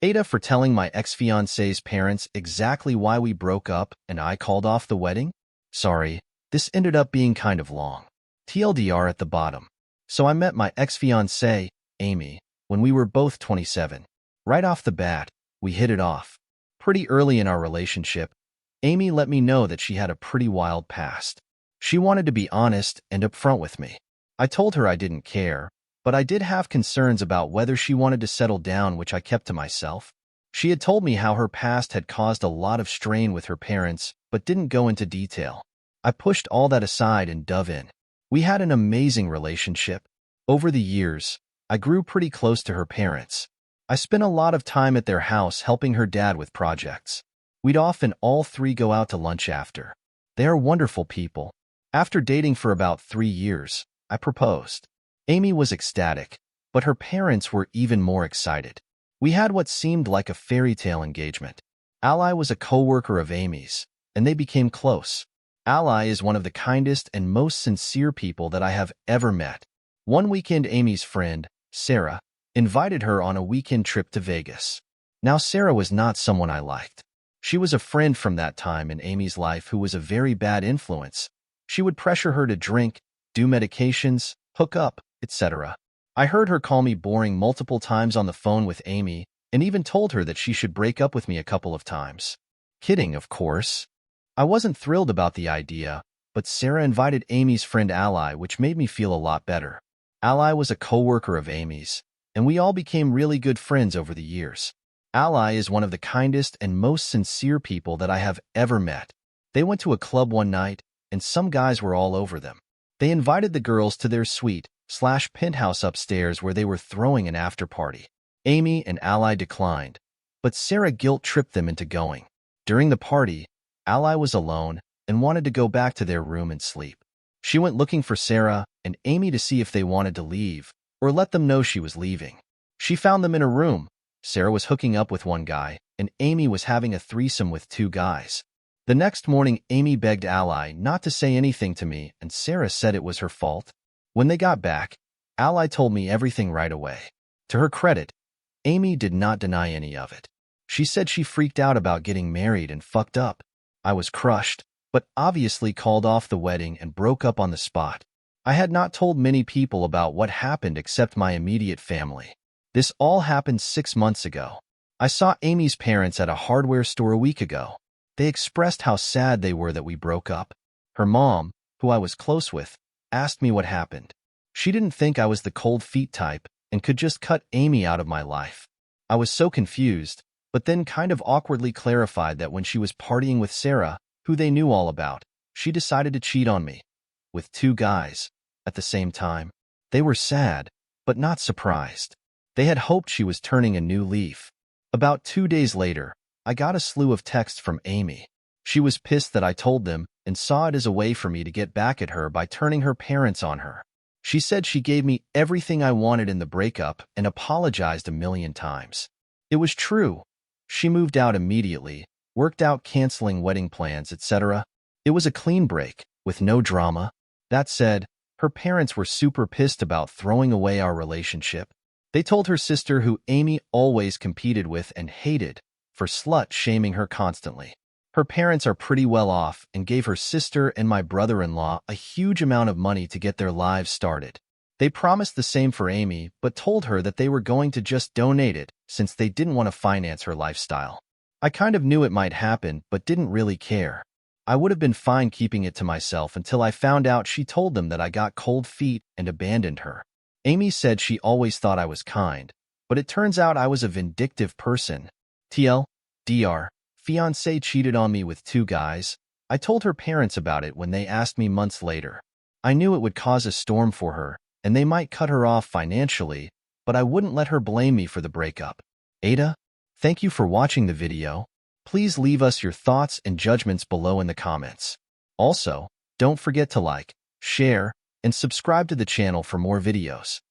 AITAH for telling my ex-fiance's parents exactly why we broke up and I called off the wedding? Sorry, this ended up being kind of long. TLDR at the bottom. So I met my ex-fiancée, Amy, when we were both 27. Right off the bat, we hit it off. Pretty early in our relationship, Amy let me know that she had a pretty wild past. She wanted to be honest and upfront with me. I told her I didn't care, but I did have concerns about whether she wanted to settle down, which I kept to myself. She had told me how her past had caused a lot of strain with her parents, but didn't go into detail. I pushed all that aside and dove in. We had an amazing relationship. Over the years, I grew pretty close to her parents. I spent a lot of time at their house helping her dad with projects. We'd often all three go out to lunch after. They are wonderful people. After dating for about 3 years, I proposed. Amy was ecstatic, but her parents were even more excited. We had what seemed like a fairy tale engagement. Ally was a co-worker of Amy's, and they became close. Ally is one of the kindest and most sincere people that I have ever met. One weekend, Amy's friend, Sarah, invited her on a weekend trip to Vegas. Now, Sarah was not someone I liked. She was a friend from that time in Amy's life who was a very bad influence. She would pressure her to drink, do medications, hook up, etc. I heard her call me boring multiple times on the phone with Amy and even told her that she should break up with me a couple of times. Kidding, of course. I wasn't thrilled about the idea, but Sarah invited Amy's friend Ally, which made me feel a lot better. Ally was a co-worker of Amy's, and we all became really good friends over the years. Ally is one of the kindest and most sincere people that I have ever met. They went to a club one night, and some guys were all over them. They invited the girls to their suite/penthouse upstairs where they were throwing an after-party. Amy and Ally declined, but Sarah guilt-tripped them into going. During the party, Ally was alone and wanted to go back to their room and sleep. She went looking for Sarah and Amy to see if they wanted to leave or let them know she was leaving. She found them in a room. Sarah was hooking up with one guy, and Amy was having a threesome with 2 guys. The next morning, Amy begged Ally not to say anything to me, and Sarah said it was her fault. When they got back, Ally told me everything right away. To her credit, Amy did not deny any of it. She said she freaked out about getting married and fucked up. I was crushed, but obviously called off the wedding and broke up on the spot. I had not told many people about what happened except my immediate family. This all happened 6 months ago. I saw Amy's parents at a hardware store a week ago. They expressed how sad they were that we broke up. Her mom, who I was close with, asked me what happened. She didn't think I was the cold feet type and could just cut Amy out of my life. I was so confused, but then kind of awkwardly clarified that when she was partying with Sarah, who they knew all about, she decided to cheat on me with 2 guys at the same time. They were sad, but not surprised. They had hoped she was turning a new leaf. About 2 days later, I got a slew of texts from Amy. She was pissed that I told them and saw it as a way for me to get back at her by turning her parents on her. She said she gave me everything I wanted in the breakup and apologized a million times. It was true. She moved out immediately, worked out canceling wedding plans, etc. It was a clean break, with no drama. That said, her parents were super pissed about throwing away our relationship. They told her sister, who Amy always competed with and hated, for slut-shaming her constantly. Her parents are pretty well off and gave her sister and my brother-in-law a huge amount of money to get their lives started. They promised the same for Amy, but told her that they were going to just donate it since they didn't want to finance her lifestyle. I kind of knew it might happen, but didn't really care. I would have been fine keeping it to myself until I found out she told them that I got cold feet and abandoned her. Amy said she always thought I was kind, but it turns out I was a vindictive person. TLDR, fiancé cheated on me with 2 guys. I told her parents about it when they asked me months later. I knew it would cause a storm for her, and they might cut her off financially, but I wouldn't let her blame me for the breakup. AITAH, thank you for watching the video. Please leave us your thoughts and judgments below in the comments. Also, don't forget to like, share, and subscribe to the channel for more videos.